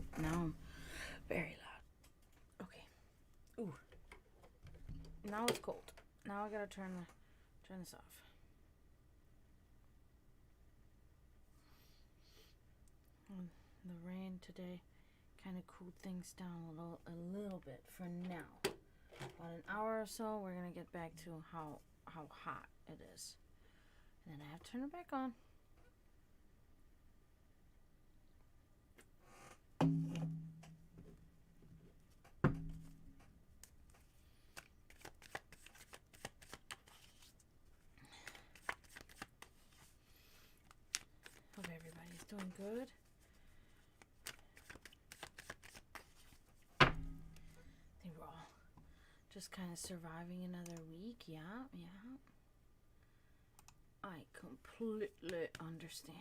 Oh, now I'm very loud. Okay. Ooh. Now it's cold. Now I gotta turn this off. The rain today kind of cooled things down a little bit for now. About an hour or so, we're gonna get back to how hot it is, and then I have to turn it back on. Hope everybody's doing good. I think we're all just kind of surviving another week. Yeah. I completely understand.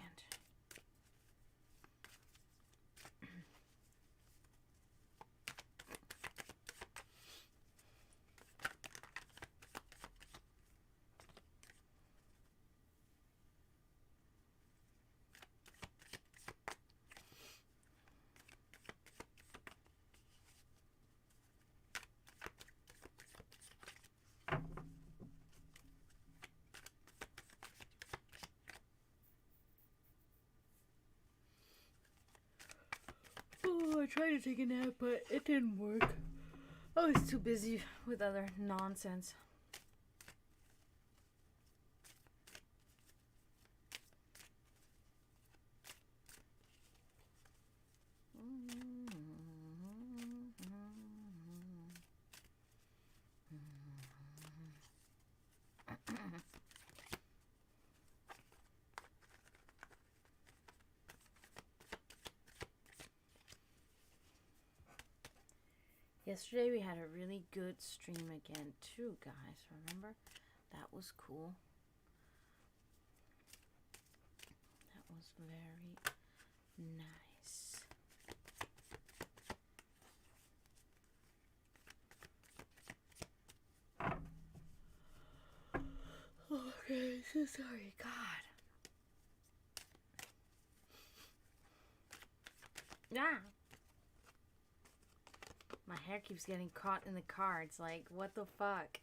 Oh, I tried to take a nap, but it didn't work. I was too busy with other nonsense. Yesterday we had a really good stream again too, guys. Remember? That was cool. That was very nice. Okay, so sorry. God. Yeah. My hair keeps getting caught in the cards. Like, what the fuck?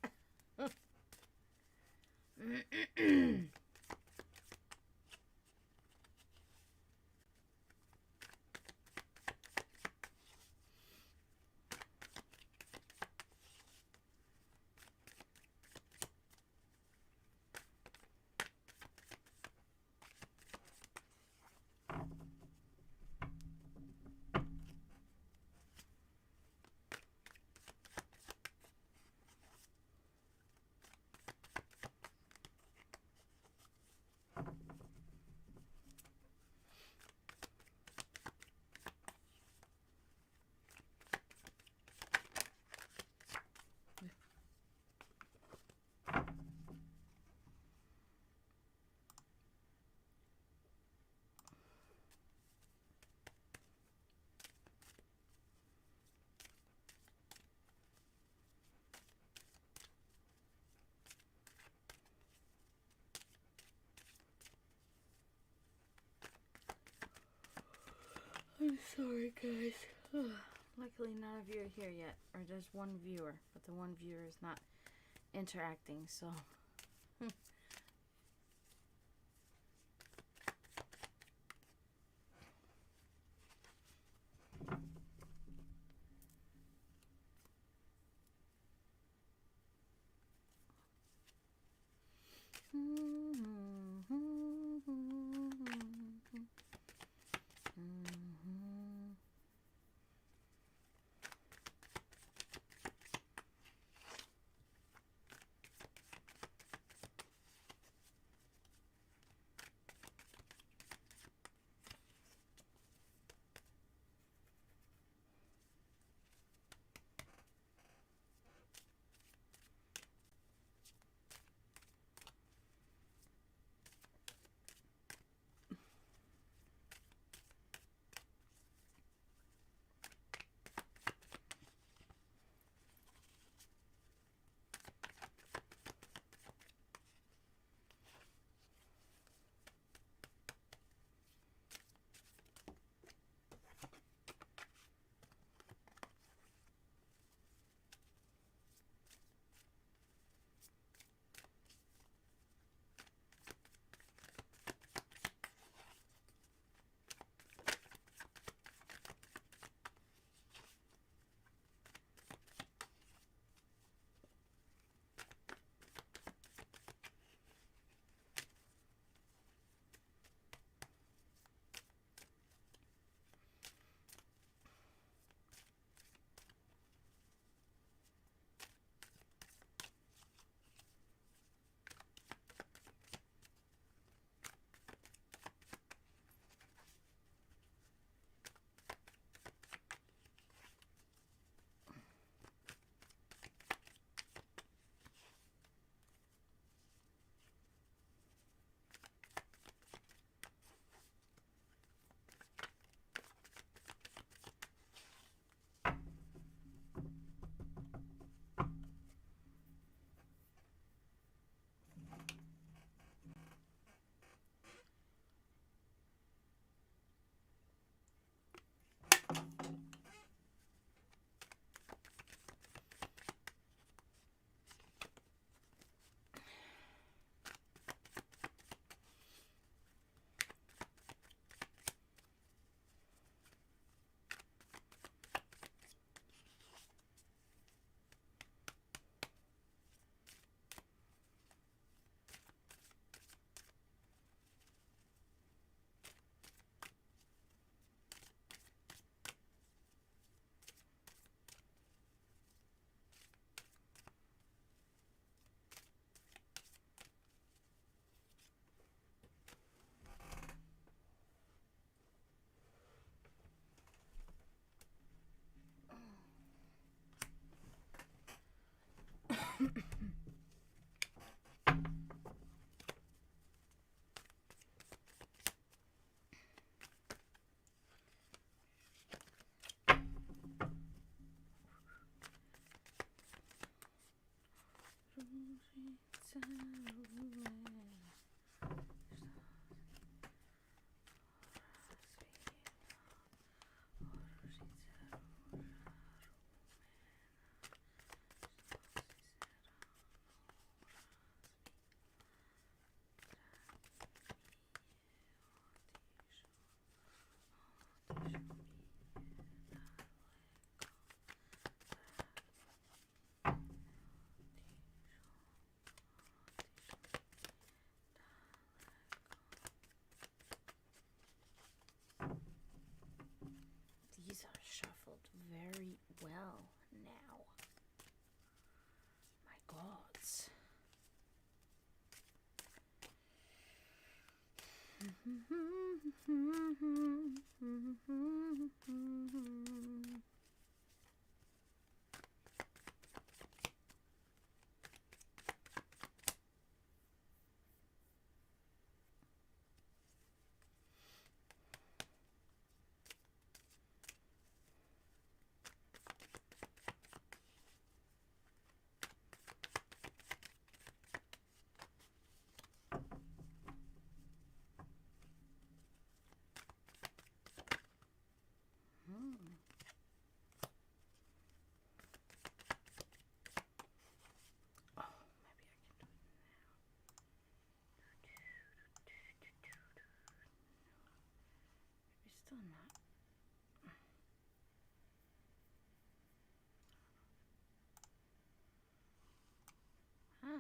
I'm sorry, guys. Luckily, none of you are here yet. Or there's one viewer, but the one viewer is not interacting, so... These are shuffled very well now. My gods. Still not. Huh.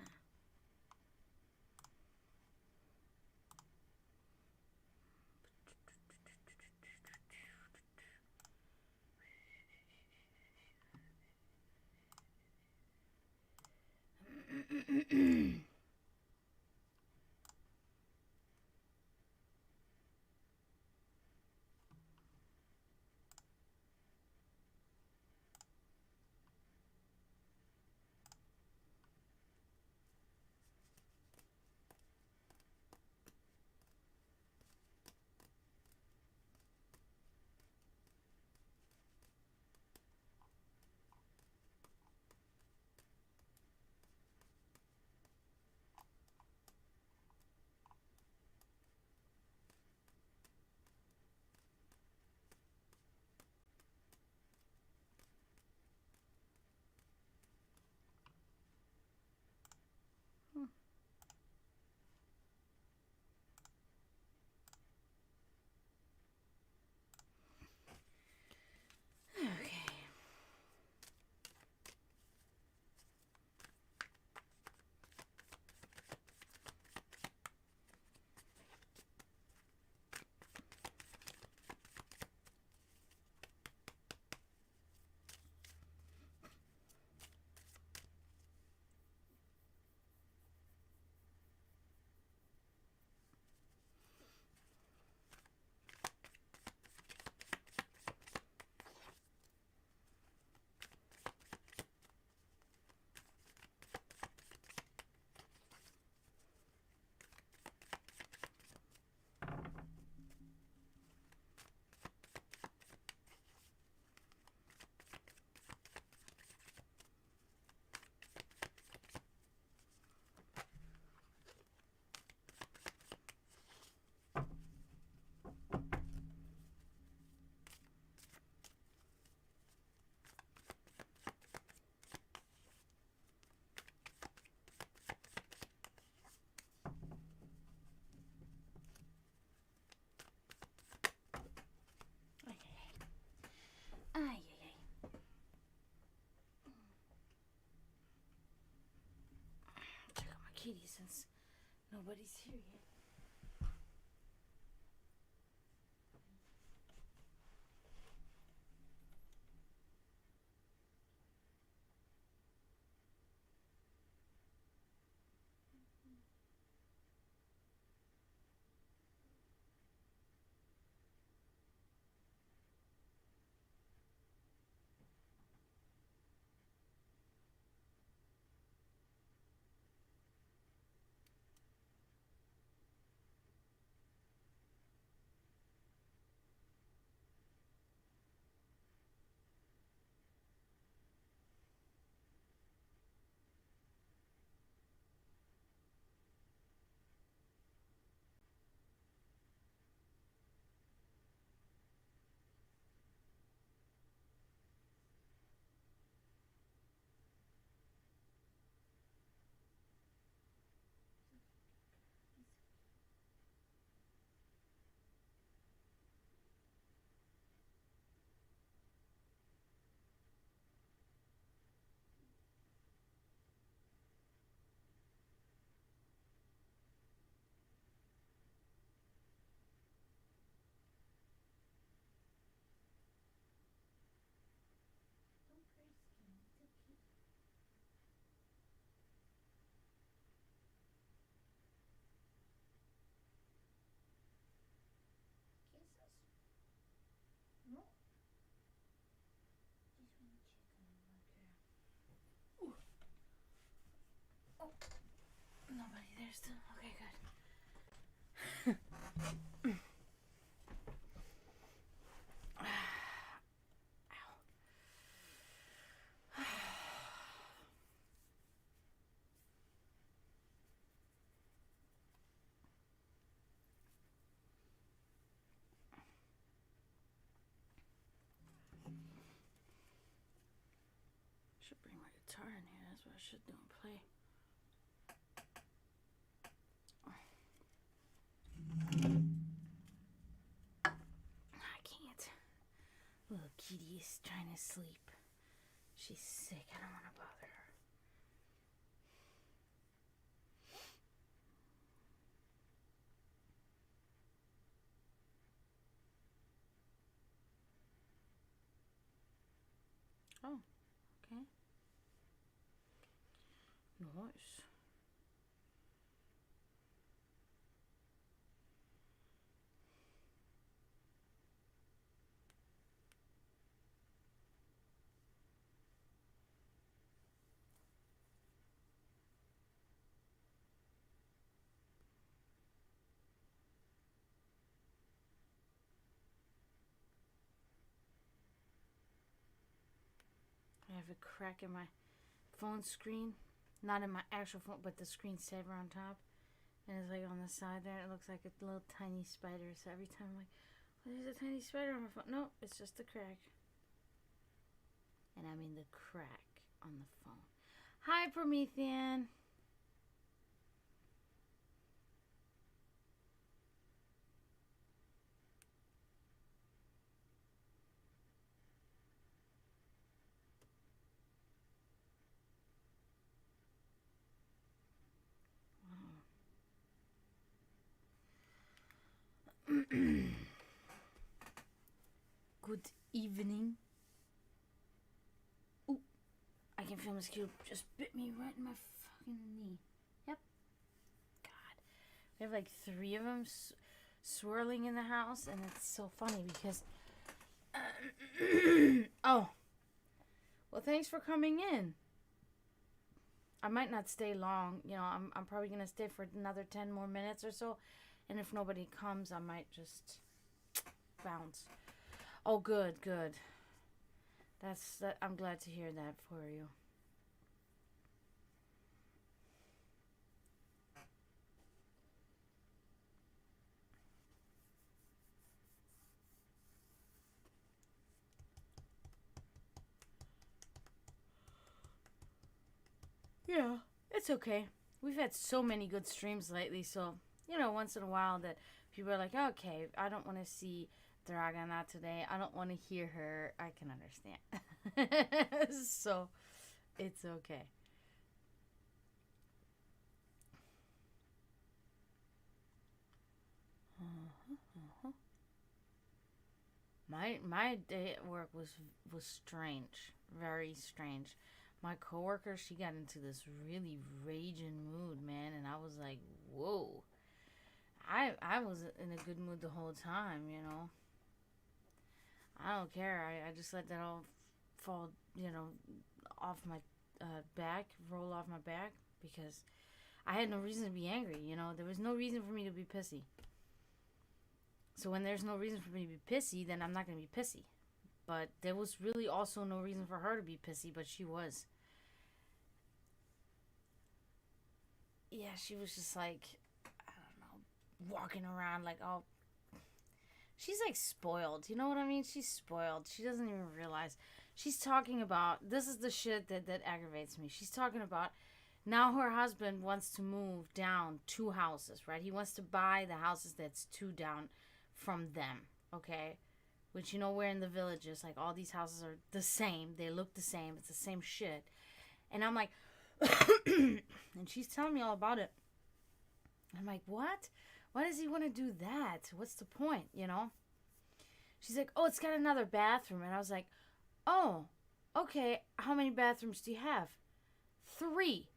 Okay. Ay, ay, ay. Check out my kitty since nobody's here yet. here still? Okay, good. Should bring my guitar in here. That's what I should do and play. I can't. Little kitty is trying to sleep. She's sick. I don't want to bother her. Oh, okay. Nice. I have a crack in my phone screen. Not in my actual phone, but the screensaver on top. And it's like on the side there. It looks like a little tiny spider. So every time I'm like, oh, there's a tiny spider on my phone. No, it's just a crack. And I mean the crack on the phone. Hi, Promethean. Good evening. Ooh, I can feel mosquito just bit me right in my fucking knee. Yep. God. We have like 3 of them swirling in the house, and it's so funny because... oh. Well, thanks for coming in. I might not stay long. You know, I'm probably going to stay for another 10 more minutes or so. And if nobody comes, I might just bounce. Oh, good. I'm glad to hear that for you. Yeah, it's okay. We've had so many good streams lately, so, you know, once in a while that people are like, okay, I don't want to see Dragana today. I don't want to hear her. I can understand. So, it's okay. My day at work was strange, very strange. My coworker, she got into this really raging mood, man, and I was like, whoa. I was in a good mood the whole time, you know. I don't care. I just let that all fall, you know, off my back, roll off my back, because I had no reason to be angry, you know. There was no reason for me to be pissy. So when there's no reason for me to be pissy, then I'm not going to be pissy. But there was really also no reason for her to be pissy, but she was. Yeah, she was just like, I don't know, walking around like, oh, she's like spoiled. You know what I mean? She's spoiled. She doesn't even realize. She's talking about, this is the shit that aggravates me. She's talking about, now her husband wants to move down 2 houses, right? He wants to buy the houses that's 2 down from them, okay? Which, you know, we're in the villages. Like, all these houses are the same. They look the same. It's the same shit. And I'm like, and she's telling me all about it. I'm like, what? Why does he want to do that? What's the point, you know? She's like, oh, it's got another bathroom. And I was like, oh, okay. How many bathrooms do you have? 3.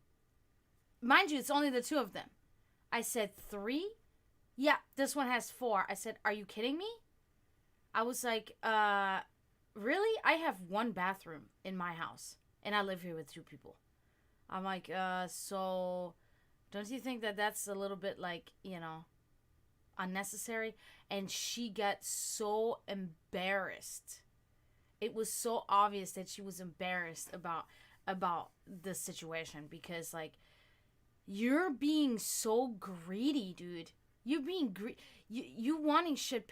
Mind you, it's only the 2 of them. I said, 3? Yeah, this one has 4. I said, are you kidding me? I was like, really? I have 1 bathroom in my house. And I live here with 2 people. I'm like, so Don't you think that that's a little bit like, unnecessary? And she got so embarrassed. It was so obvious that she was embarrassed about the situation, because like, you're being so greedy, dude. You're being you wanting shit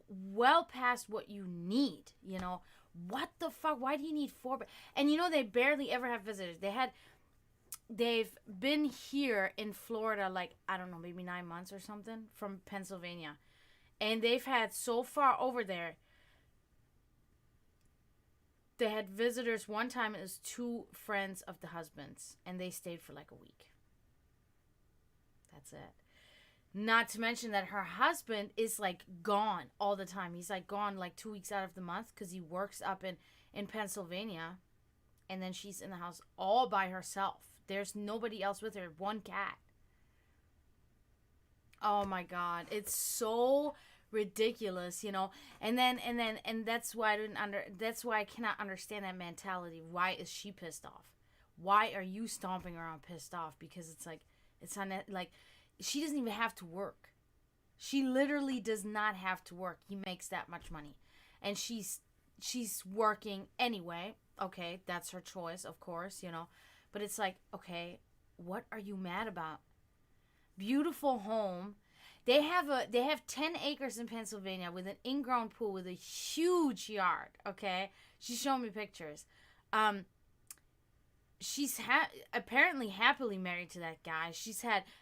well past what you need, What the fuck? Why do you need 4? And they barely ever have visitors. They've been here in Florida, like, I don't know, maybe 9 months or something, from Pennsylvania. And they've had, so far over there, they had visitors. One time it was 2 friends of the husband's, and they stayed for like a week. That's it. Not to mention that her husband is like gone all the time. He's like gone like 2 weeks out of the month because he works up in Pennsylvania. And then she's in the house all by herself. There's nobody else with her. 1 cat. Oh my God. It's so ridiculous, And that's why that's why I cannot understand that mentality. Why is she pissed off? Why are you stomping around pissed off? Because it's like, she doesn't even have to work. She literally does not have to work. He makes that much money. And she's working anyway. Okay, that's her choice, of course, But it's like, okay, what are you mad about? Beautiful home. They have 10 acres in Pennsylvania with an in-ground pool with a huge yard, okay? She's showing me pictures. She's apparently happily married to that guy.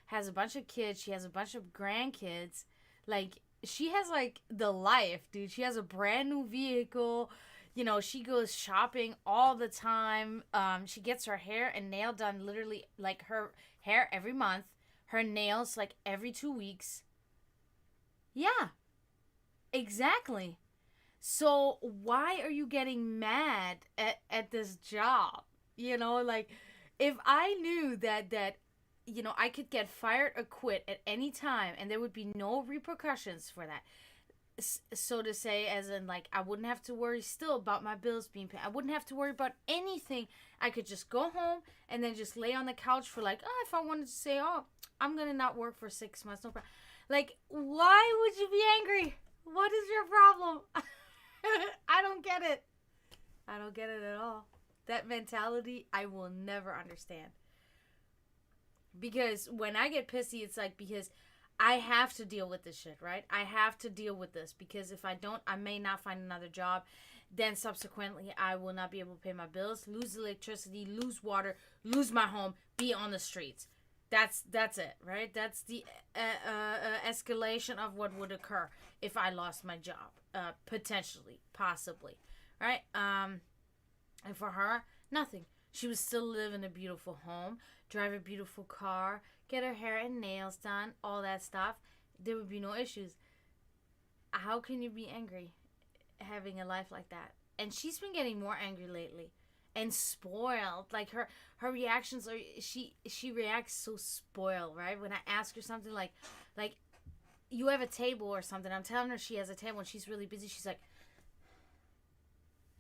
Has a bunch of kids. She has a bunch of grandkids. Like, she has like the life, dude. She has a brand new vehicle. She goes shopping all the time. She gets her hair and nail done, literally, like, her hair every month. Her nails like every 2 weeks. Yeah, exactly. So why are you getting mad at this job? Like, if I knew that I could get fired or quit at any time and there would be no repercussions for that, so to say, as in, like, I wouldn't have to worry still about my bills being paid. I wouldn't have to worry about anything. I could just go home and then just lay on the couch for, like, if I wanted to say, I'm going to not work for 6 months. No problem. Like, why would you be angry? What is your problem? I don't get it. I don't get it at all. That mentality, I will never understand. Because when I get pissy, it's like, because I have to deal with this shit, right? I have to deal with this, because if I don't, I may not find another job. Then subsequently, I will not be able to pay my bills, lose electricity, lose water, lose my home, be on the streets. That's it, right? That's the escalation of what would occur if I lost my job, potentially, possibly, right? And for her, nothing. She would still live in a beautiful home, drive a beautiful car, get her hair and nails done, all that stuff. There would be no issues. How can you be angry having a life like that? And she's been getting more angry lately and spoiled. Like, her reactions are, she reacts so spoiled, right? When I ask her something like you have a table or something, I'm telling her she has a table and she's really busy. She's like,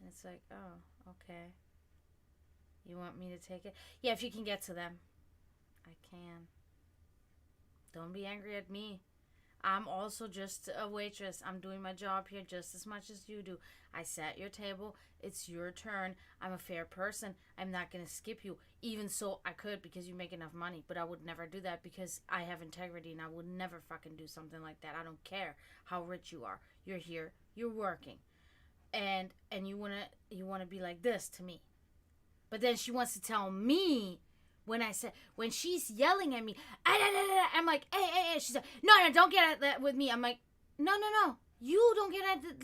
and it's like, oh, okay. You want me to take it? Yeah, if you can get to them. I can. Don't be angry at me. I'm also just a waitress. I'm doing my job here just as much as you do. I sat your table. It's your turn. I'm a fair person. I'm not going to skip you. Even so, I could, because you make enough money. But I would never do that because I have integrity, and I would never fucking do something like that. I don't care how rich you are. You're here. You're working. And you wanna be like this to me. But then she wants to tell me, when she's yelling at me, I'm like, hey. She's like, no, don't get at that with me. I'm like, no. You don't get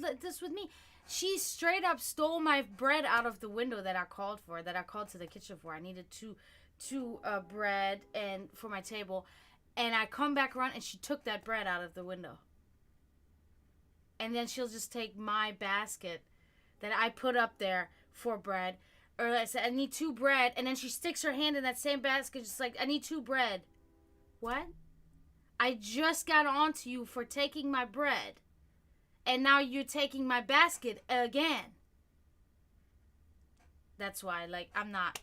at this with me. She straight up stole my bread out of the window that I called to the kitchen for. I needed two bread and for my table. And I come back around and she took that bread out of the window. And then she'll just take my basket that I put up there for bread. Or I said, I need 2 bread. And then she sticks her hand in that same basket, just like, I need 2 bread. What? I just got on to you for taking my bread. And now you're taking my basket again. That's why, like, I'm not.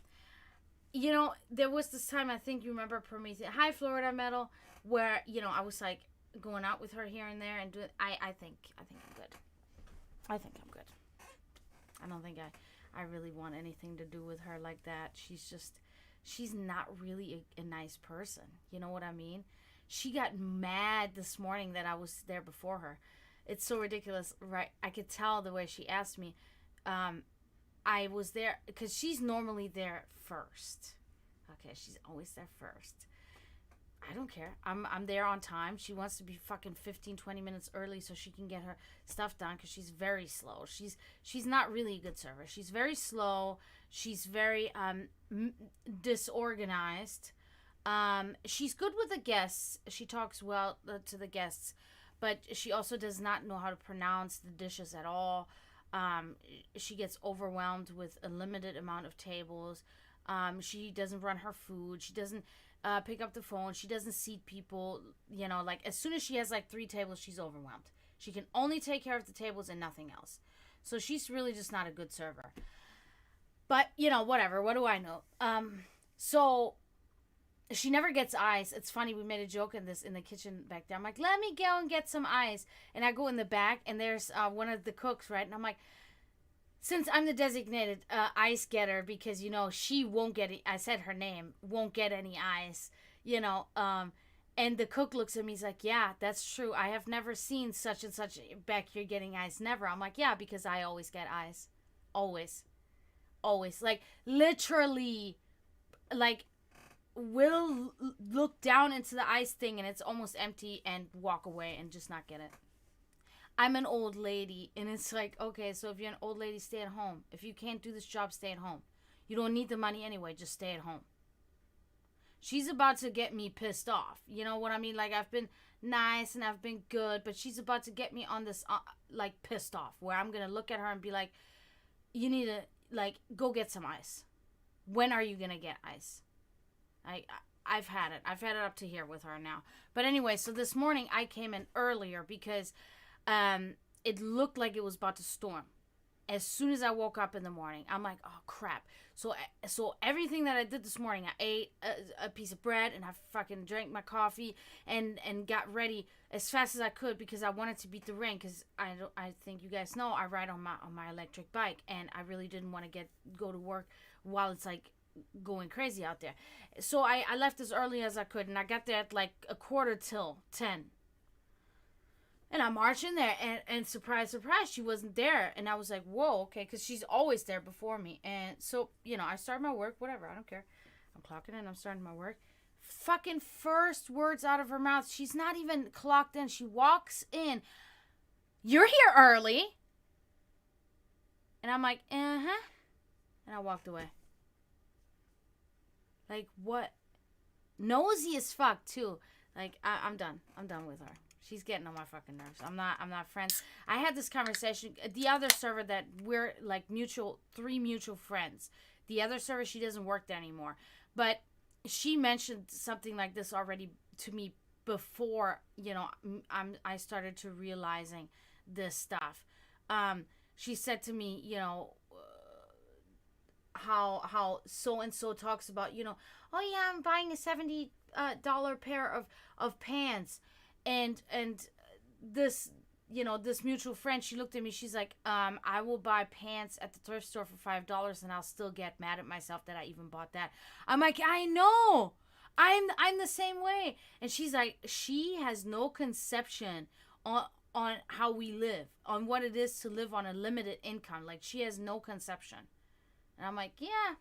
you know, there was this time, I think you remember Prometheus, Hi Florida Metal, where, you know, I was like going out with her here and there and doing, I think I'm good. I think I'm good. I don't think I really want anything to do with her like that. She's not really a nice person. You know what I mean? She got mad this morning that I was there before her. It's so ridiculous, right? I could tell the way she asked me. I was there because she's normally there first. Okay, she's always there first. I don't care. I'm there on time. She wants to be fucking 15, 20 minutes early so she can get her stuff done because she's very slow. She's not really a good server. She's very slow. She's very disorganized. She's good with the guests. She talks well to the guests, but she also does not know how to pronounce the dishes at all. She gets overwhelmed with a limited amount of tables. She doesn't run her food. She doesn't pick up the phone. She doesn't seat people. You know, like as soon as she has like 3 tables, she's overwhelmed. She can only take care of the tables and nothing else. So she's really just not a good server. But, you know, whatever. What do I know? So she never gets ice. It's funny. We made a joke in the kitchen back there. I'm like, let me go and get some ice. And I go in the back and there's one of the cooks, right? And I'm like, since I'm the designated ice getter, because, you know, she won't get it. I said her name, won't get any ice, you know. And the cook looks at me. He's like, yeah, that's true. I have never seen such and such back here getting ice. Never. I'm like, yeah, because I always get ice. Always. Always. Like, literally, like, will look down into the ice thing and it's almost empty and walk away and just not get it. I'm an old lady, and it's like, okay, so if you're an old lady, stay at home. If you can't do this job, stay at home. You don't need the money anyway, just stay at home. She's about to get me pissed off. You know what I mean? Like, I've been nice and I've been good, but she's about to get me on this, like, pissed off, where I'm going to look at her and be like, you need to, like, go get some ice. When are you going to get ice? I've had it. I've had it up to here with her now. But anyway, so this morning I came in earlier because it looked like it was about to storm. As soon as I woke up in the morning, I'm like, oh crap. So everything that I did this morning, I ate a piece of bread and I fucking drank my coffee and got ready as fast as I could because I wanted to beat the rain, because I think you guys know I ride on my electric bike, and I really didn't want to go to work while it's like going crazy out there. So I left as early as I could, and I got there at like 10:15. And I marched in there, and surprise, surprise, she wasn't there. And I was like, whoa, okay, because she's always there before me. And so, you know, I started my work, whatever, I don't care. I'm clocking in, I'm starting my work. Fucking first words out of her mouth, she's not even clocked in. She walks in, you're here early. And I'm like, uh-huh. And I walked away. Like, what? Nosy as fuck, too. Like, I'm done. I'm done with her. She's getting on my fucking nerves. I'm not friends. I had this conversation. The other server that we're like 3 mutual friends. The other server, she doesn't work there anymore. But she mentioned something like this already to me before, you know, I started to realizing this stuff. She said to me, you know, how so-and-so talks about, you know, oh yeah, I'm buying a $70 pair of pants. And this, you know, this mutual friend, she looked at me, she's like, I will buy pants at the thrift store for $5 and I'll still get mad at myself that I even bought that. I'm like, I know. I'm the same way. And she's like, she has no conception on how we live, on what it is to live on a limited income. Like, she has no conception. And I'm like, yeah,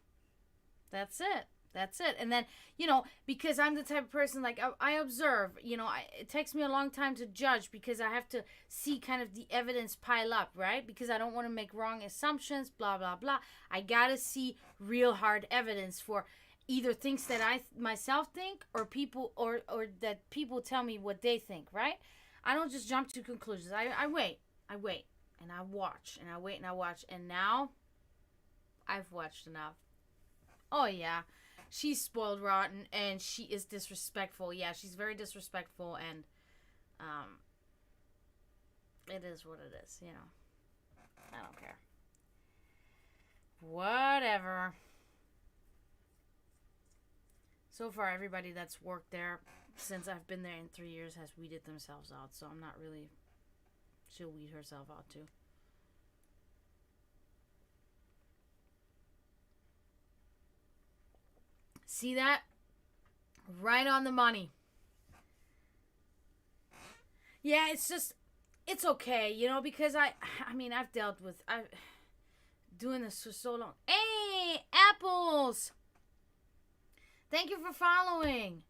that's it. That's it. And then, you know, because I'm the type of person, like, I observe, you know, it takes me a long time to judge because I have to see kind of the evidence pile up, right? Because I don't want to make wrong assumptions, blah, blah, blah. I got to see real hard evidence for either things that I myself think or people or that people tell me what they think, right? I don't just jump to conclusions. I wait. And I watch. And I wait and I watch. And now I've watched enough. Oh, yeah. She's spoiled rotten, and she is disrespectful. Yeah, she's very disrespectful, and it is what it is, you know. I don't care. Whatever. So far, everybody that's worked there since I've been there in 3 years has weeded themselves out. So I'm not really... She'll weed herself out too. See that? Right on the money. Yeah, it's just... It's okay, you know, because I mean, I've dealt with... I've doing this for so long. Hey, apples! Thank you for following.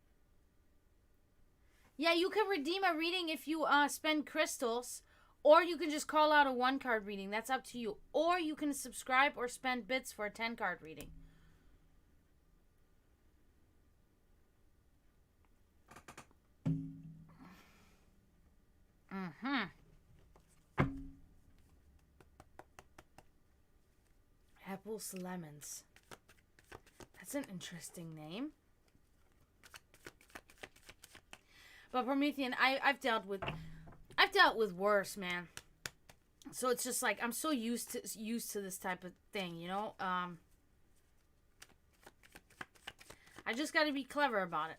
Yeah, you can redeem a reading if you spend crystals, or you can just call out a 1-card reading. That's up to you. Or you can subscribe or spend bits for a 10-card reading. Apples Lemons. That's an interesting name. But Promethean, I've dealt with worse, man. So it's just like I'm so used to this type of thing, you know. I just got to be clever about it.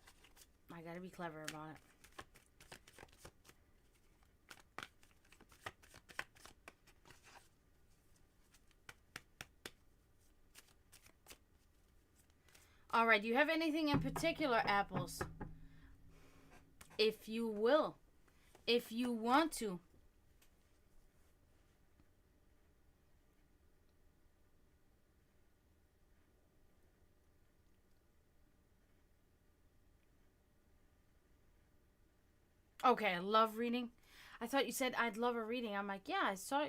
I got to be clever about it. All right, do you have anything in particular, apples? If you will. If you want to. Okay, love reading. I thought you said I'd love a reading. I'm like, yeah, I saw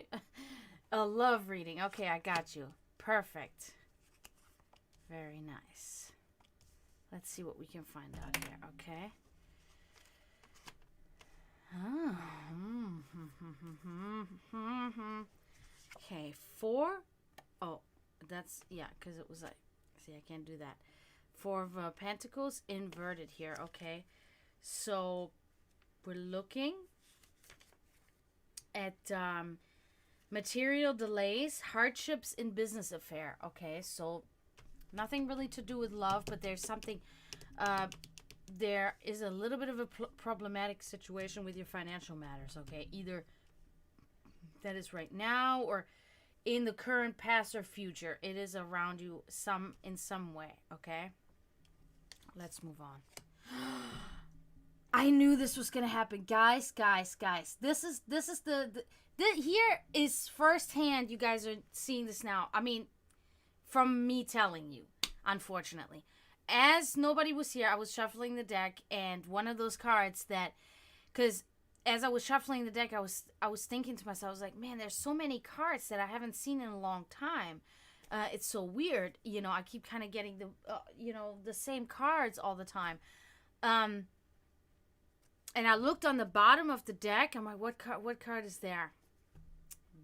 a love reading. Okay, I got you. Perfect. Very nice. Let's see what we can find out here, okay? Okay, 4. Oh, that's, yeah, because it was like, see, I can't do that. 4 of Pentacles inverted here, okay? So, we're looking at material delays, hardships in business affair, okay? So, nothing really to do with love, but there's something... there is a little bit of a problematic situation with your financial matters, okay? Either that is right now or in the current, past, or future. It is around you in some way, okay? Let's move on. I knew this was going to happen. Guys. This is the here is firsthand. You guys are seeing this now. I mean, from me telling you, unfortunately. As nobody was here, I was shuffling the deck, and one of those cards that, because as I was shuffling the deck, I was thinking to myself, I was like, man, there's so many cards that I haven't seen in a long time. It's so weird, you know. I keep kind of getting the same cards all the time. And I looked on the bottom of the deck. I'm like, what card is there?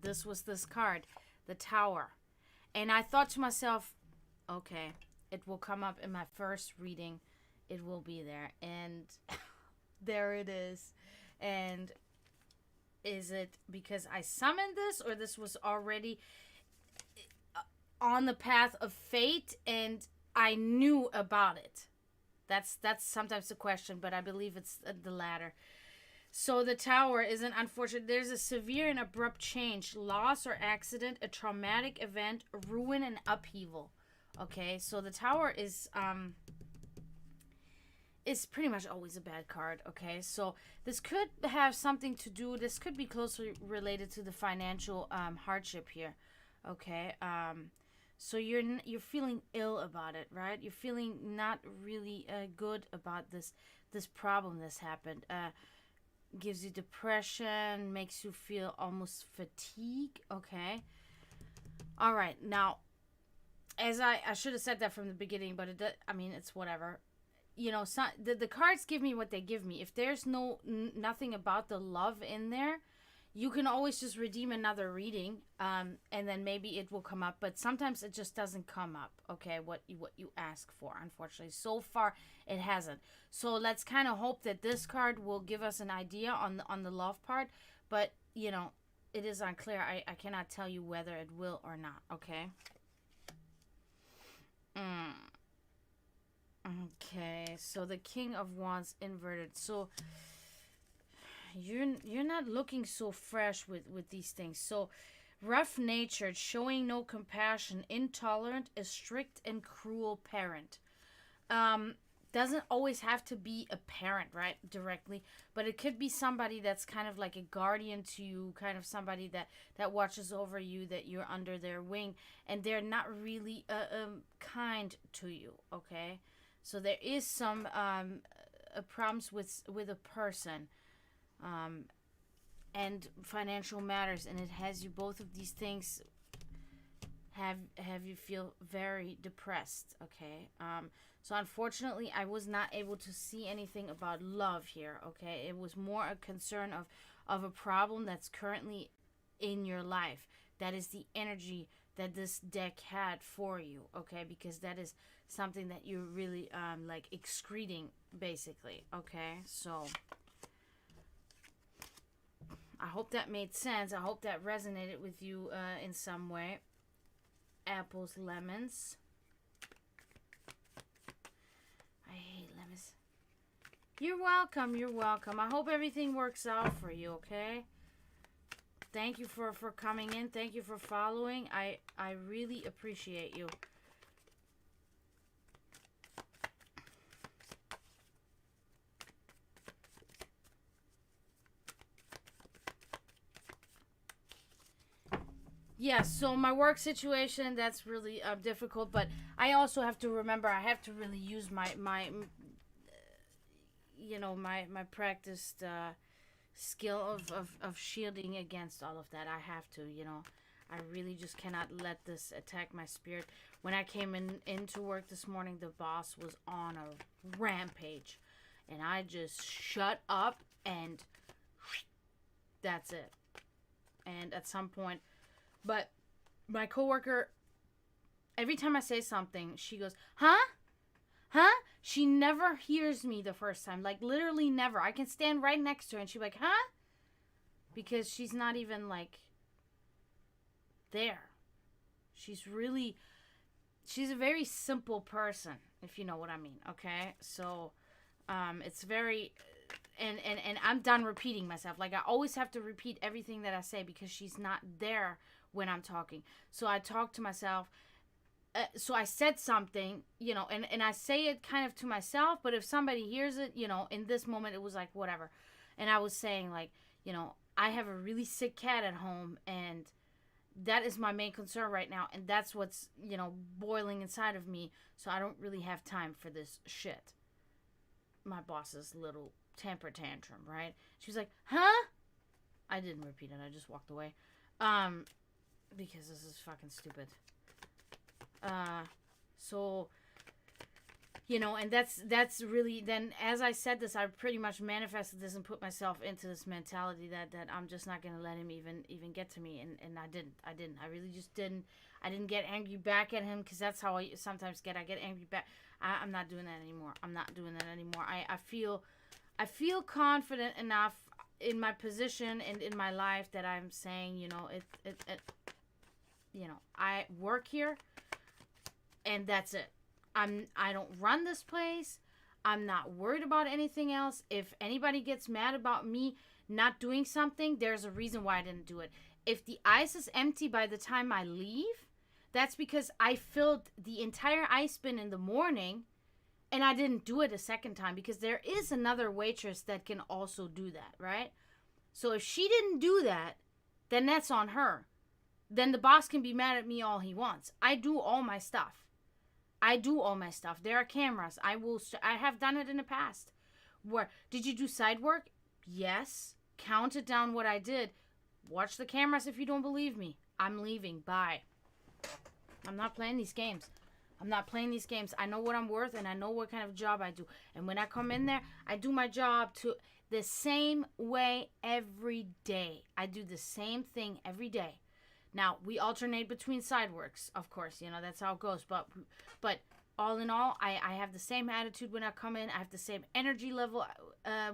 This was this card, the Tower, and I thought to myself, okay. It will come up in my first reading. It will be there. And there it is. And is it because I summoned this, or this was already on the path of fate and I knew about it? That's sometimes the question, but I believe it's the latter. So the Tower is an unfortunate... There's a severe and abrupt change, loss or accident, a traumatic event, ruin and upheaval. Okay, so the Tower is pretty much always a bad card, okay? So this could have something to do, this could be closely related to the financial hardship here, okay? So you're feeling ill about it, right? You're feeling not really good about this problem that's happened. Gives you depression, makes you feel almost fatigue, okay? All right, now... As I should have said that from the beginning, but it's whatever. You know, the cards give me what they give me. If there's nothing about the love in there, you can always just redeem another reading, and then maybe it will come up. But sometimes it just doesn't come up, okay, what you ask for, unfortunately. So far, it hasn't. So let's kind of hope that this card will give us an idea on the love part. But, you know, it is unclear. I cannot tell you whether it will or not, okay? Okay, so the King of Wands inverted. So you're not looking so fresh with these things. So rough-natured, showing no compassion, intolerant, a strict and cruel parent. Doesn't always have to be a parent, right, directly, but it could be somebody that's kind of like a guardian to you, kind of somebody that watches over you, that you're under their wing, and they're not really kind to you, okay? So there is some problems with a person, and financial matters, and it has you, both of these things have you feel very depressed, okay? So unfortunately, I was not able to see anything about love here, okay? It was more a concern of a problem that's currently in your life. That is the energy that this deck had for you, okay? Because that is something that you're really, like, excreting, basically, okay? So I hope that made sense. I hope that resonated with you in some way. Apples, lemons. I hate lemons. You're welcome. You're welcome. I hope everything works out for you, okay? Thank you for coming in. Thank you for following. I really appreciate you. Yes, so my work situation, that's really difficult, but I also have to remember, I have to really use my practiced skill of shielding against all of that. I have to, I really just cannot let this attack my spirit. When I came into work this morning, the boss was on a rampage, and I just shut up, and that's it. And at some point, but my coworker, every time I say something, she goes, huh? Huh? She never hears me the first time. Like, literally never. I can stand right next to her, and she's like, huh? Because she's not even, like, there. She's a very simple person, if you know what I mean, okay? So, it's very... And I'm done repeating myself. Like, I always have to repeat everything that I say because she's not there when I'm talking. So I talk to myself. So I said something, and I say it kind of to myself, but if somebody hears it, in this moment, it was like, whatever. And I was saying, like, I have a really sick cat at home, and that is my main concern right now. And that's what's, boiling inside of me. So I don't really have time for this shit. My boss's little temper tantrum, right? She was like, huh? I didn't repeat it. I just walked away. Because this is fucking stupid. So, and that's really, then as I said this, I pretty much manifested this and put myself into this mentality that I'm just not going to let him even get to me. And I didn't. I really just didn't. I didn't get angry back at him, because that's how I sometimes get. I get angry back. I'm not doing that anymore. I'm not doing that anymore. I feel confident enough in my position and in my life that I'm saying, I work here, and that's it. I don't run this place. I'm not worried about anything else. If anybody gets mad about me not doing something, there's a reason why I didn't do it. If the ice is empty by the time I leave, that's because I filled the entire ice bin in the morning, and I didn't do it a second time, because there is another waitress that can also do that, right? So if she didn't do that, then that's on her. Then the boss can be mad at me all he wants. I do all my stuff. There are cameras. I have done it in the past. Where, did you do side work? Yes. Counted down what I did. Watch the cameras if you don't believe me. I'm leaving. Bye. I'm not playing these games. I know what I'm worth, and I know what kind of job I do. And when I come in there, I do my job the same way every day. I do the same thing every day. Now, we alternate between side works, of course. That's how it goes. But all in all, I have the same attitude when I come in. I have the same energy level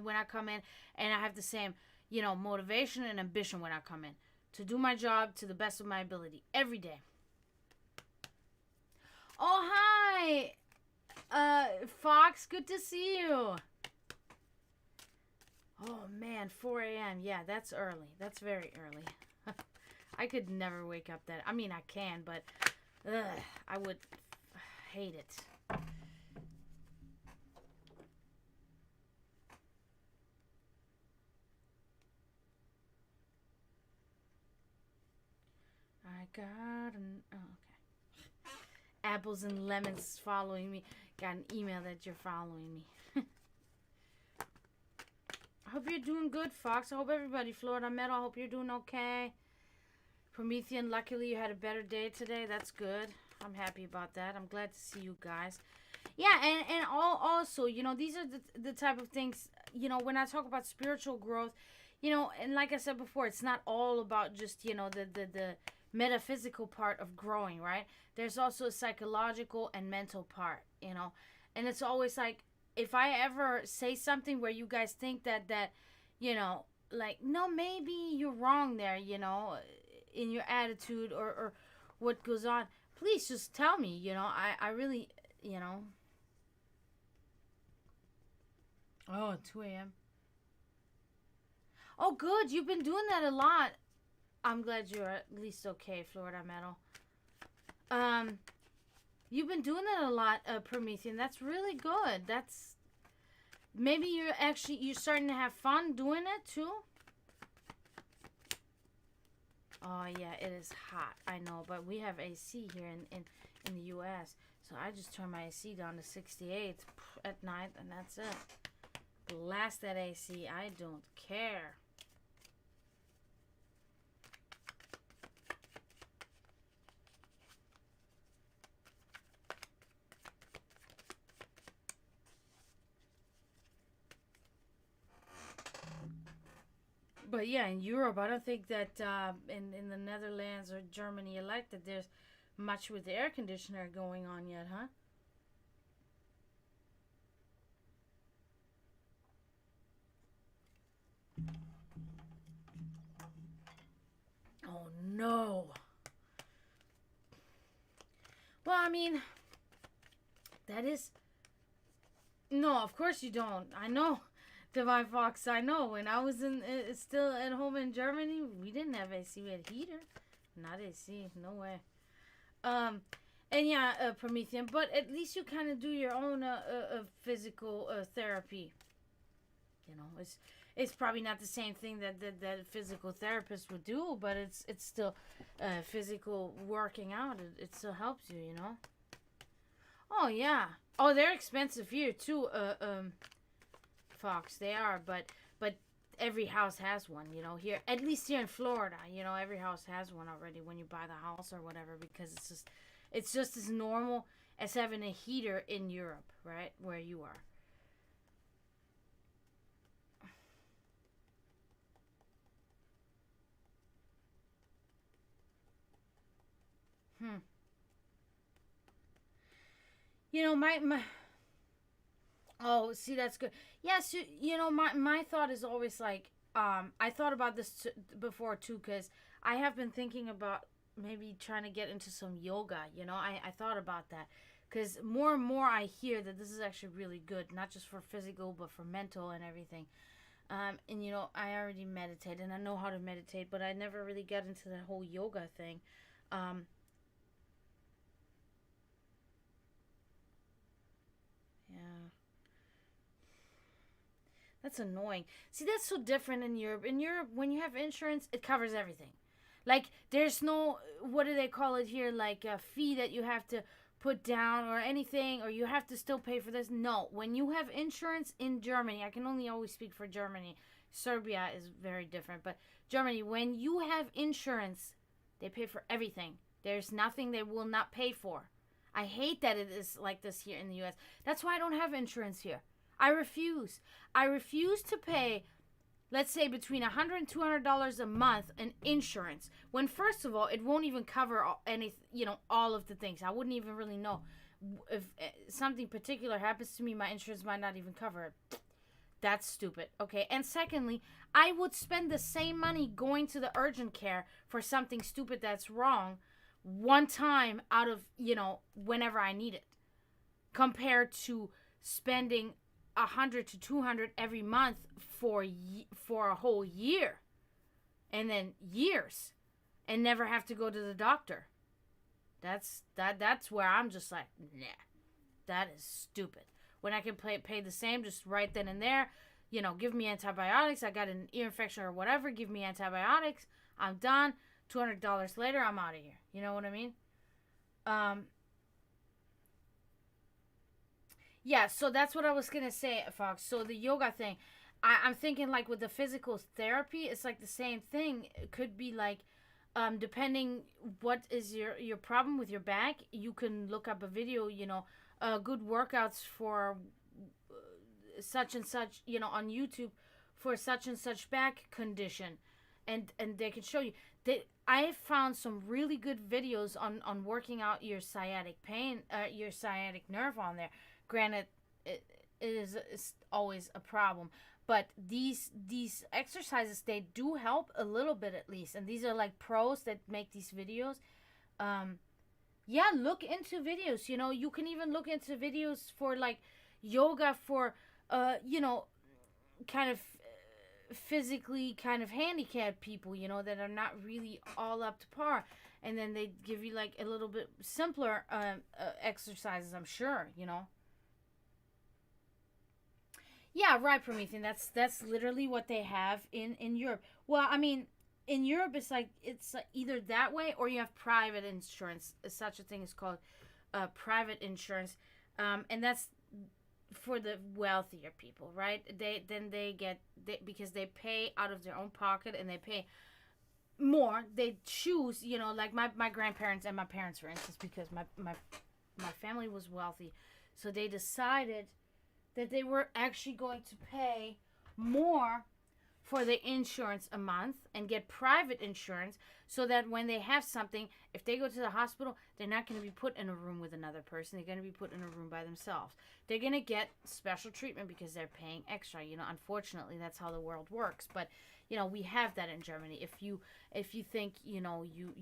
when I come in. And I have the same, motivation and ambition when I come in. To do my job to the best of my ability. Every day. Oh, hi! Fox. Good to see you. Oh, man. 4 a.m. Yeah, that's early. That's very early. I could never wake up that. I mean, I can, but I would hate it. I got an... Oh, okay. Apples and lemons following me. Got an email that you're following me. I hope you're doing good, Fox. I hope everybody, Florida Metal, I hope you're doing okay. Promethean, luckily you had a better day today. That's good. I'm happy about that. I'm glad to see you guys. Yeah, and also, you know, these are the type of things, you know, when I talk about spiritual growth, you know, and like I said before, it's not all about just, you know, the metaphysical part of growing, right? There's also a psychological and mental part, you know, and it's always like, if I ever say something where you guys think that, you know, like, no, maybe you're wrong there, you know, in your attitude or what goes on, please just tell me, you know, I really, you know. Oh, 2 a.m. Oh, good. You've been doing that a lot. I'm glad you're at least okay, Florida Metal. You've been doing that a lot, Promethean. That's really good. That's... Maybe you're starting to have fun doing it, too? Oh, yeah, it is hot. I know, but we have AC here in the U.S., so I just turn my AC down to 68 at night, and that's it. Blast that AC. I don't care. But yeah, in Europe, I don't think that in the Netherlands or Germany alike that there's much with the air conditioner going on yet, huh? Oh no. Well, I mean, that is... No, of course you don't. I know. Divine Fox, I know. When I was still at home in Germany, we didn't have AC. We had heater, not AC. No way. And yeah, Promethean. But at least you kind of do your own physical therapy. You know, it's probably not the same thing that a physical therapist would do, but it's still physical working out. It still helps you. You know. Oh yeah. Oh, they're expensive here too. Fox, they are, but every house has one, you know, here, at least here in Florida, you know, every house has one already when you buy the house or whatever, because it's just as normal as having a heater in Europe, right, where you are. You know, my oh, see, that's good. Yes, you know, my thought is always like, I thought about this before too, because I have been thinking about maybe trying to get into some yoga, you know, I thought about that, because more and more I hear that this is actually really good, not just for physical, but for mental and everything. And you know, I already meditate, and I know how to meditate, but I never really got into the whole yoga thing. Yeah. That's annoying. See, that's so different in Europe. In Europe, when you have insurance, it covers everything. Like, there's no, what do they call it here, like a fee that you have to put down or anything, or you have to still pay for this. No, when you have insurance in Germany, I can only always speak for Germany. Serbia is very different, but Germany, when you have insurance, they pay for everything. There's nothing they will not pay for. I hate that it is like this here in the U.S. That's why I don't have insurance here. I refuse. I refuse to pay, let's say, between $100 and $200 a month in insurance. When first of all, it won't even cover any, you know, all of the things. I wouldn't even really know if something particular happens to me. My insurance might not even cover it. That's stupid. Okay. And secondly, I would spend the same money going to the urgent care for something stupid that's wrong one time out of, you know, whenever I need it, compared to spending 100 to 200 every month for a whole year, and then years, and never have to go to the doctor. That's where I'm just like, nah, that is stupid. When I can pay the same just right then and there, give me antibiotics. I got an ear infection or whatever. Give me antibiotics. I'm done. $200 later, I'm out of here. You know what I mean? Yeah, so that's what I was going to say, Fox. So the yoga thing, I'm thinking like with the physical therapy, it's like the same thing. It could be like, depending what is your problem with your back, you can look up a video, good workouts for such and such, on YouTube for such and such back condition. And they can show you. I found some really good videos on working out your sciatic pain, your sciatic nerve on there. Granted, it is always a problem, but these exercises, they do help a little bit at least. And these are like pros that make these videos. Yeah, look into videos. You can even look into videos for like yoga for kind of physically kind of handicapped people, that are not really all up to par. And then they give you like a little bit simpler exercises, I'm sure, Yeah, right, Promethean. That's literally what they have in Europe. Well, I mean, in Europe, it's either that way or you have private insurance. Such a thing is called private insurance, and that's for the wealthier people, right? Because they pay out of their own pocket and they pay more. They choose, like my grandparents and my parents, for instance, because my family was wealthy, so they decided that they were actually going to pay more for the insurance a month and get private insurance, so that when they have something, if they go to the hospital, they're not going to be put in a room with another person. They're going to be put in a room by themselves. They're going to get special treatment because they're paying extra. Unfortunately, that's how the world works. But, we have that in Germany. If you think, you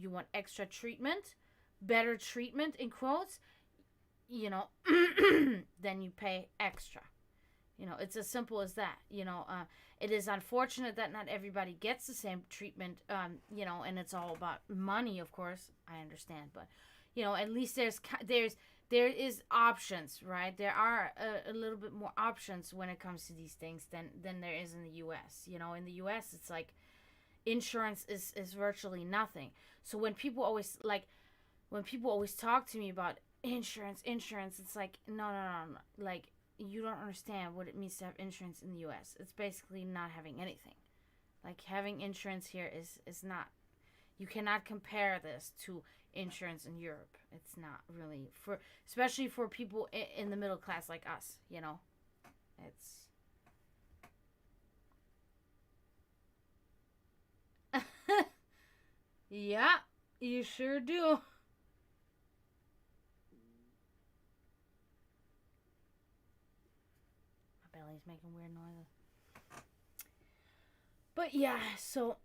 want extra treatment, better treatment in quotes, then you pay extra. It's as simple as that. It is unfortunate that not everybody gets the same treatment, and it's all about money, of course. I understand, but, at least there is options, right? There are a little bit more options when it comes to these things than there is in the U.S. In the U.S., it's like insurance is virtually nothing. So when people always talk to me about insurance, it's like, no. Like, you don't understand what it means to have insurance in the U.S. It's basically not having anything. Like, having insurance here is not... You cannot compare this to insurance in Europe. It's not really... especially for people in the middle class like us, It's... Yeah, you sure do. Belly's making weird noises. But yeah, so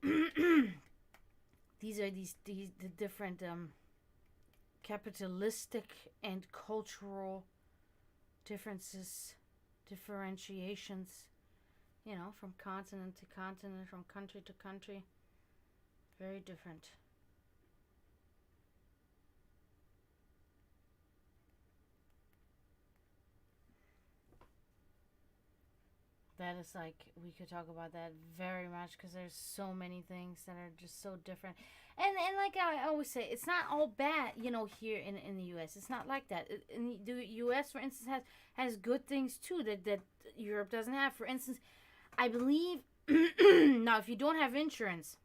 these are the different capitalistic and cultural differentiations, from continent to continent, from country to country. Very different. That is like, we could talk about that very much, because there's so many things that are just so different. And like I always say, it's not all bad, here in the U.S. It's not like that. In the U.S., for instance, has good things too that Europe doesn't have. For instance, I believe, now if you don't have insurance,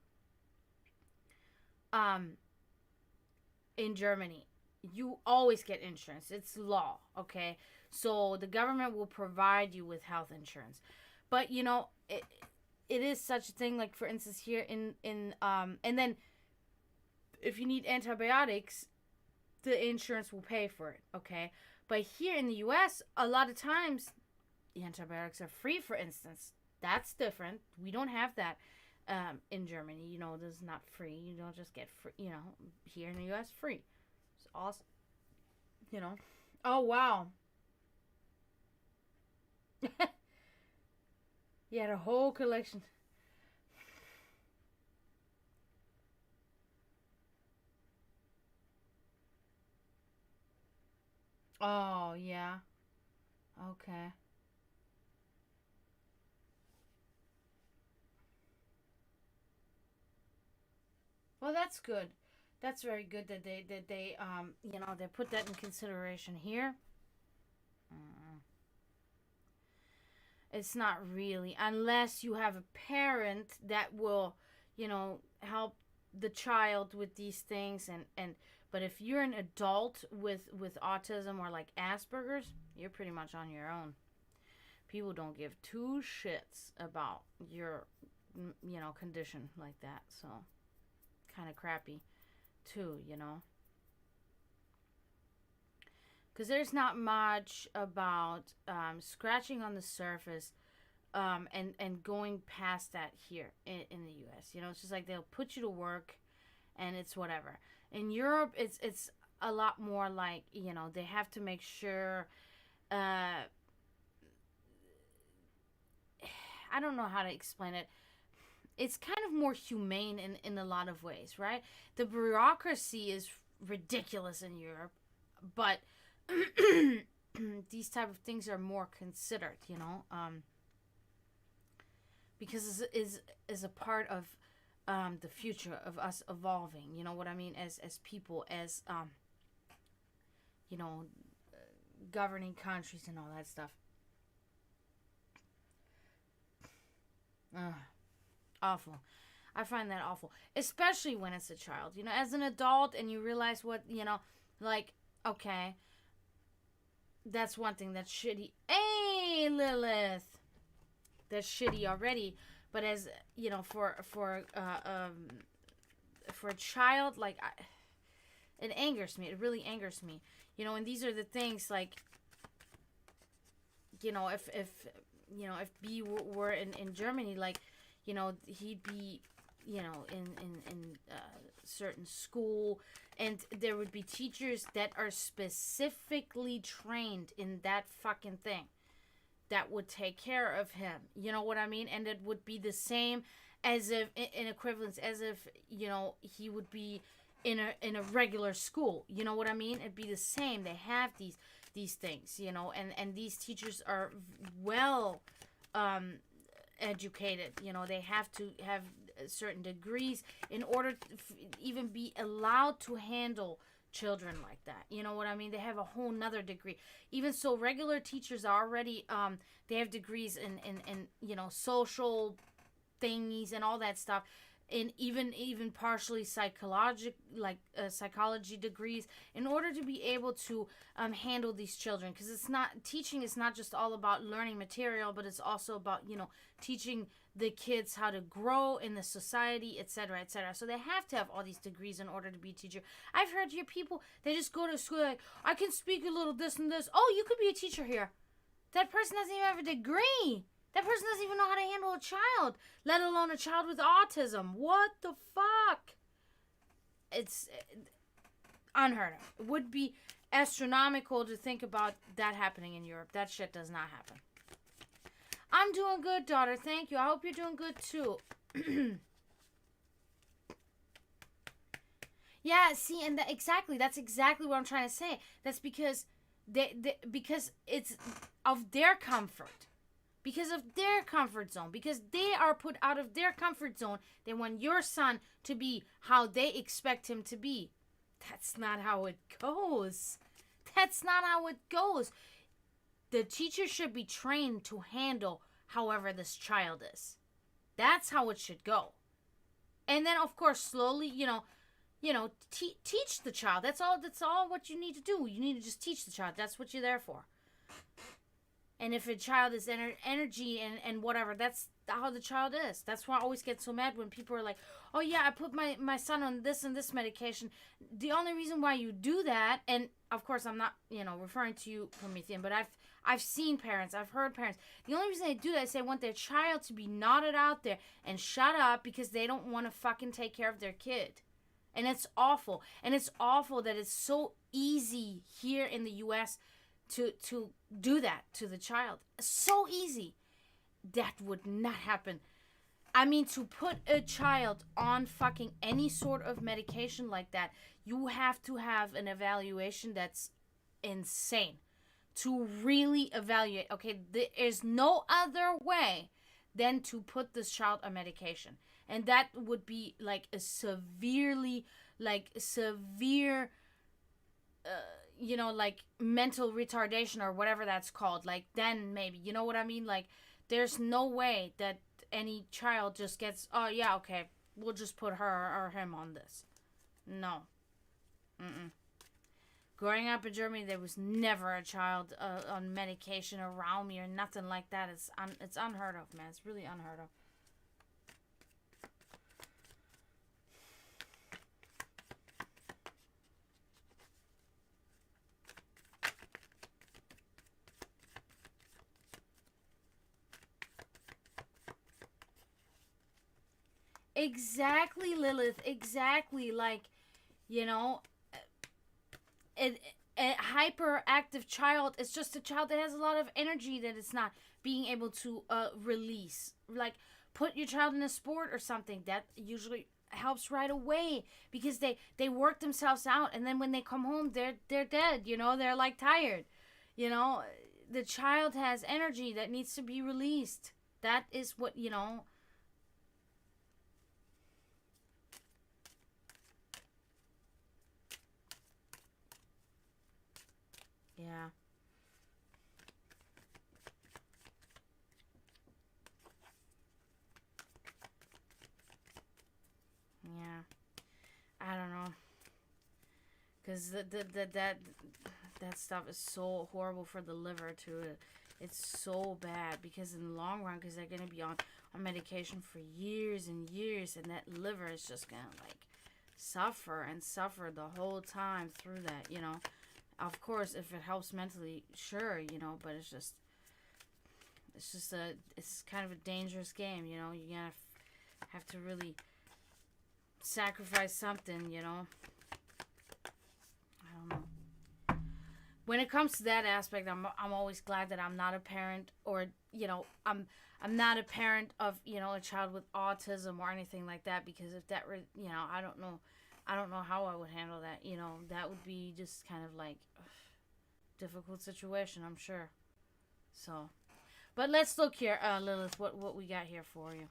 in Germany, you always get insurance. It's law, okay? So the government will provide you with health insurance. But, it is such a thing, like, for instance, here in and then if you need antibiotics, the insurance will pay for it, okay? But here in the U.S., a lot of times, the antibiotics are free, for instance. That's different. We don't have that in Germany. This is not free. You don't just get free, here in the U.S., free. It's awesome. Oh, wow. He had a whole collection. Oh, yeah. Okay. Well, that's good. That's very good that they put that in consideration here. Mm. It's not really, unless you have a parent that will, help the child with these things, and but if you're an adult with autism or like Asperger's, you're pretty much on your own. People don't give two shits about your condition like that. So kind of crappy too, because there's not much about scratching on the surface, and going past that here in the U.S. It's just like they'll put you to work, and it's whatever. In Europe, it's a lot more like, they have to make sure. I don't know how to explain it. It's kind of more humane in a lot of ways, right? The bureaucracy is ridiculous in Europe, but these type of things are more considered, because is a part of the future of us evolving. You know what I mean? As people, as you know, governing countries and all that stuff. Awful. I find that awful, especially when it's a child. As an adult, and you realize what, like, okay, that's one thing that's shitty. Hey, Lilith, that's shitty already. But as for a child, like, it angers me. It really angers me. And these are the things, like, if B were in Germany, like, he'd be, in certain school, and there would be teachers that are specifically trained in that fucking thing that would take care of him. You know what I mean? And it would be the same as if, in equivalence, as if, he would be in a regular school. You know what I mean? It'd be the same. They have these things, and these teachers are well educated. They have to have certain degrees in order to even be allowed to handle children like that. You know what I mean? They have a whole nother degree. Even so, regular teachers are already they have degrees in social thingies and all that stuff, and even partially psychology degrees, in order to be able to handle these children. Because teaching is not just all about learning material, but it's also about teaching the kids how to grow in the society, etc., etc. So they have to have all these degrees in order to be a teacher. I've heard here people, they just go to school like, I can speak a little this and this. Oh, you could be a teacher here. That person doesn't even have a degree. That person doesn't even know how to handle a child, let alone a child with autism. What the fuck? It's unheard of. It would be astronomical to think about that happening in Europe. That shit does not happen. I'm doing good, daughter. Thank you. I hope you're doing good, too. Yeah, see, and that's exactly what I'm trying to say. That's because because it's of their comfort. Because of their comfort zone. Because they are put out of their comfort zone. They want your son to be how they expect him to be. That's not how it goes. That's not how it goes. The teacher should be trained to handle however this child is. That's how it should go. And then, of course, slowly, teach the child. That's all what you need to do. You need to just teach the child. That's what you're there for. And if a child is energy and whatever, that's how the child is. That's why I always get so mad when people are like, oh yeah, I put my son on this and this medication. The only reason why you do that, and of course I'm not, referring to you, Promethean, but I've seen parents, I've heard parents. The only reason they do that is they want their child to be knotted out there and shut up because they don't want to fucking take care of their kid. And it's awful. And it's awful that it's so easy here in the U.S. to do that to the child. So easy. That would not happen. I mean, to put a child on fucking any sort of medication like that, you have to have an evaluation that's insane to really evaluate. Okay, there is no other way than to put this child on medication. And that would be like a severely, like severe, like mental retardation or whatever that's called. Like, then maybe, you know what I mean? Like, there's no way that any child just gets, oh yeah, okay, we'll just put her or him on this. No. Growing up in Germany, there was never a child on medication around me or nothing like that. It's unheard of, man. It's really unheard of. Exactly, Lilith. Exactly. Like, you know, a hyperactive child is just a child that has a lot of energy that it's not being able to release. Like, put your child in a sport or something. That usually helps right away because they work themselves out, and then when they come home, they're dead. You know, they're like tired. You know, the child has energy that needs to be released. That is what, you know. Yeah. Yeah. I don't know. Because that stuff is so horrible for the liver, too. It's so bad because in the long run, because they're going to be on medication for years and years, and that liver is just going to, like, suffer and suffer the whole time through that, you know. Of course, if it helps mentally, sure, you know, but it's kind of a dangerous game, you know. You're going to have to really sacrifice something, you know. I don't know. When it comes to that aspect, I'm always glad that I'm not a parent, or, you know, I'm not a parent of, you know, a child with autism or anything like that, because if that were, you know, I don't know how I would handle that, you know. That would be just kind of like difficult situation, I'm sure. So, but let's look here, Lilith, what we got here for you.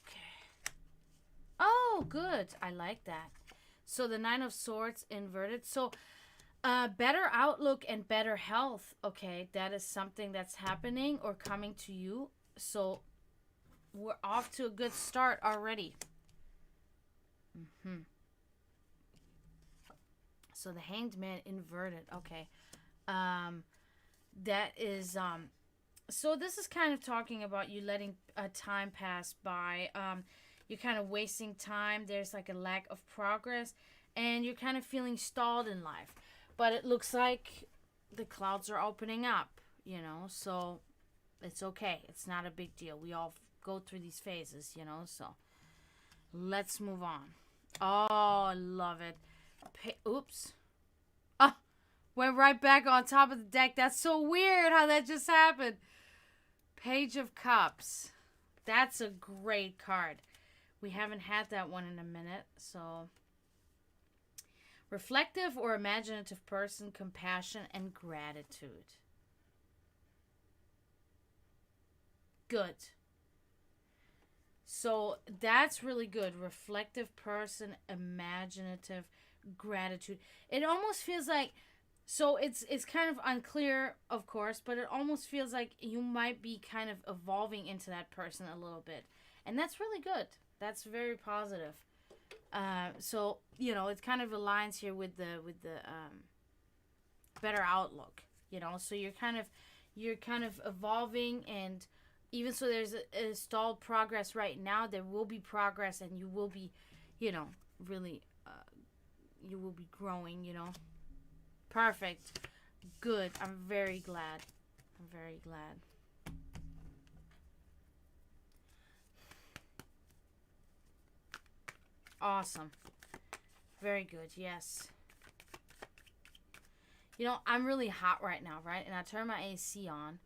Okay. Oh, good. I like that. So the Nine of Swords inverted. So, better outlook and better health. Okay, that is something that's happening or coming to you. So we're off to a good start already. So the Hanged Man inverted. Okay. That is so this is kind of talking about you letting time pass by. You're kind of wasting time. There's like a lack of progress, and you're kind of feeling stalled in life. But it looks like the clouds are opening up, you know, so it's okay. It's not a big deal. We all go through these phases, you know, so let's move on. Oh, I love it. Oops. Oh, went right back on top of the deck. That's so weird how that just happened. Page of Cups. That's a great card. We haven't had that one in a minute, so. Reflective or imaginative person, compassion and gratitude. Good. So that's really good. Reflective person, imaginative, gratitude. It almost feels like, so it's kind of unclear, of course, but it almost feels like you might be kind of evolving into that person a little bit. And that's really good. That's very positive. So, you know, it kind of aligns here with the better outlook, you know. So you're kind of evolving, and even so there's a stalled progress right now, there will be progress, and you will be, you know, really you will be growing, you know. Perfect. Good. I'm very glad. I'm very glad. Awesome. Very good, yes. You know, I'm really hot right now, right? And I turn my AC on.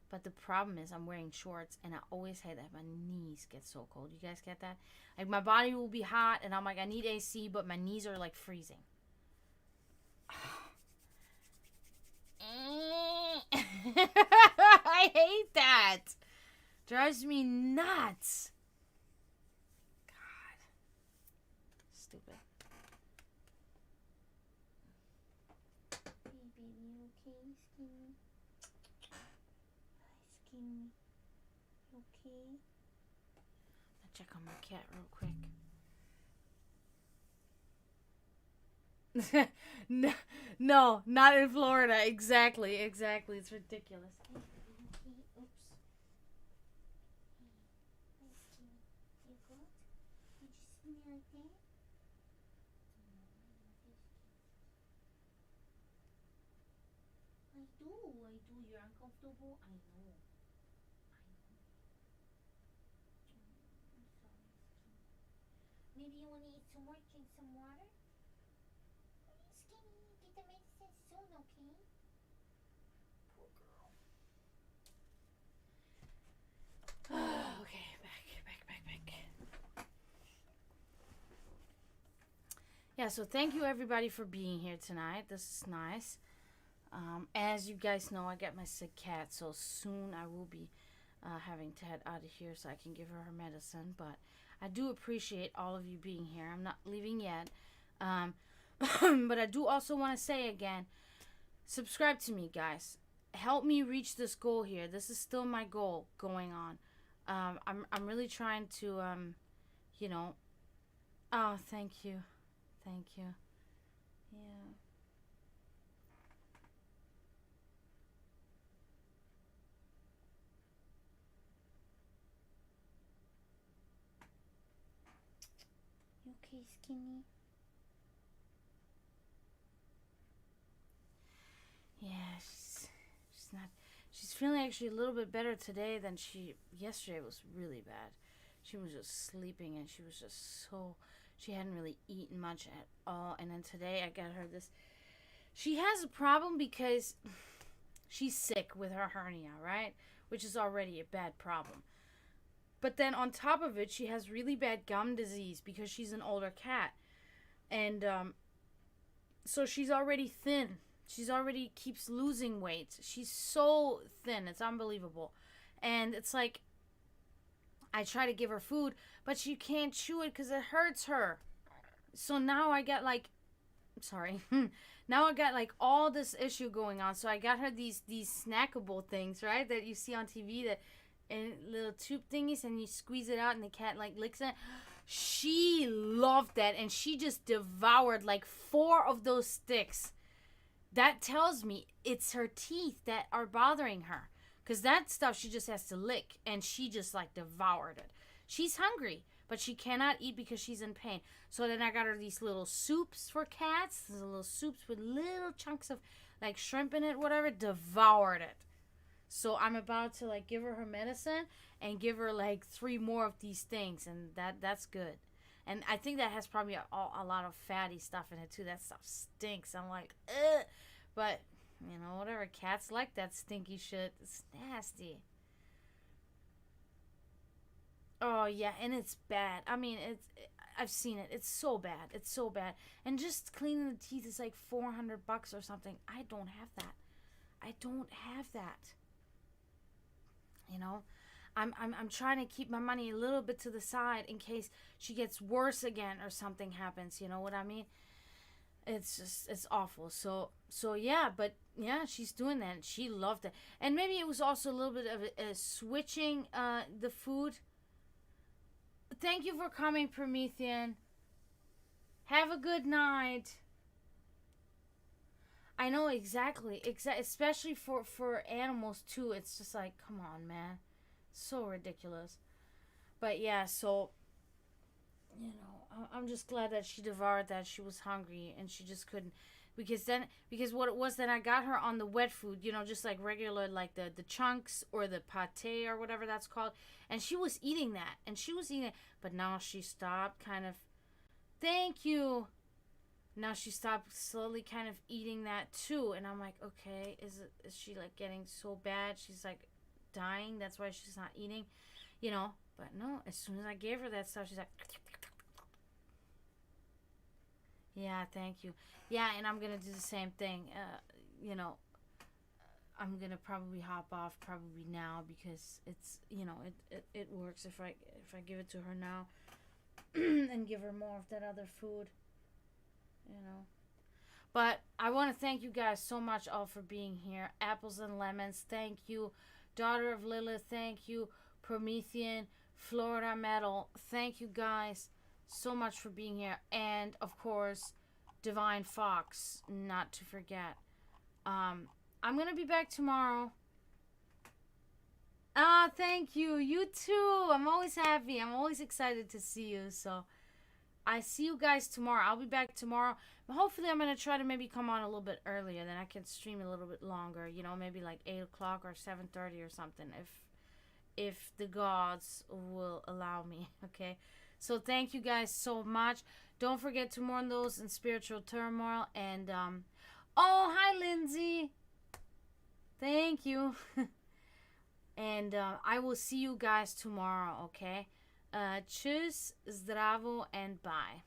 But the problem is I'm wearing shorts. And I always hate that my knees get so cold. You guys get that? Like, my body will be hot. And I'm like, I need AC. But my knees are, like, freezing. I hate that. Drives me nuts. God. Stupid. Hey, baby, you okay, Skinny? Hi, Skinny. You okay? I'll check on my cat real quick. No, not in Florida. Exactly. It's ridiculous. Oops. You good? Did you see me like that? I do. You're uncomfortable. I know. I'm sorry, Skinny. Maybe you want to eat some more, drink some water? Skinny, get the medicine soon, okay? Poor girl. Okay, back. Yeah, so thank you everybody for being here tonight. This is nice. As you guys know, I got my sick cat, so soon I will be having to head out of here so I can give her medicine. But I do appreciate all of you being here. I'm not leaving yet. But I do also want to say again, subscribe to me, guys. Help me reach this goal here. This is still my goal going on. I'm really trying to, you know. Oh, thank you. Yeah. You okay, Skinny? Yeah, she's feeling actually a little bit better today than yesterday was really bad. She was just sleeping and she hadn't really eaten much at all. And then today I got her this, she has a problem because she's sick with her hernia, right? Which is already a bad problem. But then on top of it, she has really bad gum disease because she's an older cat. And so she's already thin. She's already keeps losing weight. She's so thin. It's unbelievable. And it's like, I try to give her food, but she can't chew it because it hurts her. So now I got like, now I got like all this issue going on. So I got her these snackable things, right? That you see on TV, that and little tube thingies, and you squeeze it out and the cat like licks it. She loved that, and she just devoured like 4 of those sticks. That tells me it's her teeth that are bothering her, because that stuff she just has to lick, and she just like devoured it. She's hungry, but she cannot eat because she's in pain. So then I got her these little soups for cats, these little soups with little chunks of like shrimp in it, whatever. Devoured it. So I'm about to like give her medicine and give her like 3 more of these things, and that's good. And I think that has probably a lot of fatty stuff in it too. That stuff stinks. I'm like, ugh. But you know, whatever. Cats like that stinky shit. It's nasty. Oh yeah, and it's bad. I mean, I've seen it. It's so bad. And just cleaning the teeth is like $400 or something. I don't have that. You know, I'm trying to keep my money a little bit to the side in case she gets worse again or something happens. You know what I mean? It's awful. So yeah, but yeah, she's doing that. And she loved it. And maybe it was also a little bit of a switching the food. Thank you for coming, Promethean. Have a good night. I know exactly, especially for animals too. It's just like, come on, man, so ridiculous. But yeah, so you know, I'm just glad that she devoured that. She was hungry and she just couldn't, because what it was, then I got her on the wet food, you know, just like regular, like the chunks or the pate or whatever that's called, and she was eating that, but now she stopped, kind of. Thank you. now she stopped slowly kind of eating that too. And I'm like, okay, is she like getting so bad? She's like dying. That's why she's not eating, you know. But no, as soon as I gave her that stuff, she's like, yeah, thank you. Yeah, and I'm going to do the same thing. You know, I'm going to probably hop off probably now because it's, you know, it works if I give it to her now and give her more of that other food, you know. But I want to thank you guys so much all for being here. Apples and Lemons, thank you. Daughter of Lilith, thank you. Promethean, Florida Metal, thank you guys so much for being here. And, of course, Divine Fox, not to forget. I'm going to be back tomorrow. Thank you. You too. I'm always happy. I'm always excited to see you. So, I see you guys tomorrow. I'll be back tomorrow. Hopefully, I'm going to try to maybe come on a little bit earlier. Then I can stream a little bit longer. You know, maybe like 8 o'clock or 7:30 or something. If the gods will allow me. Okay. So, thank you guys so much. Don't forget to mourn those in spiritual turmoil. And, oh, hi, Lindsay. Thank you. And I will see you guys tomorrow, okay? Tschüss, zdravo, and bye.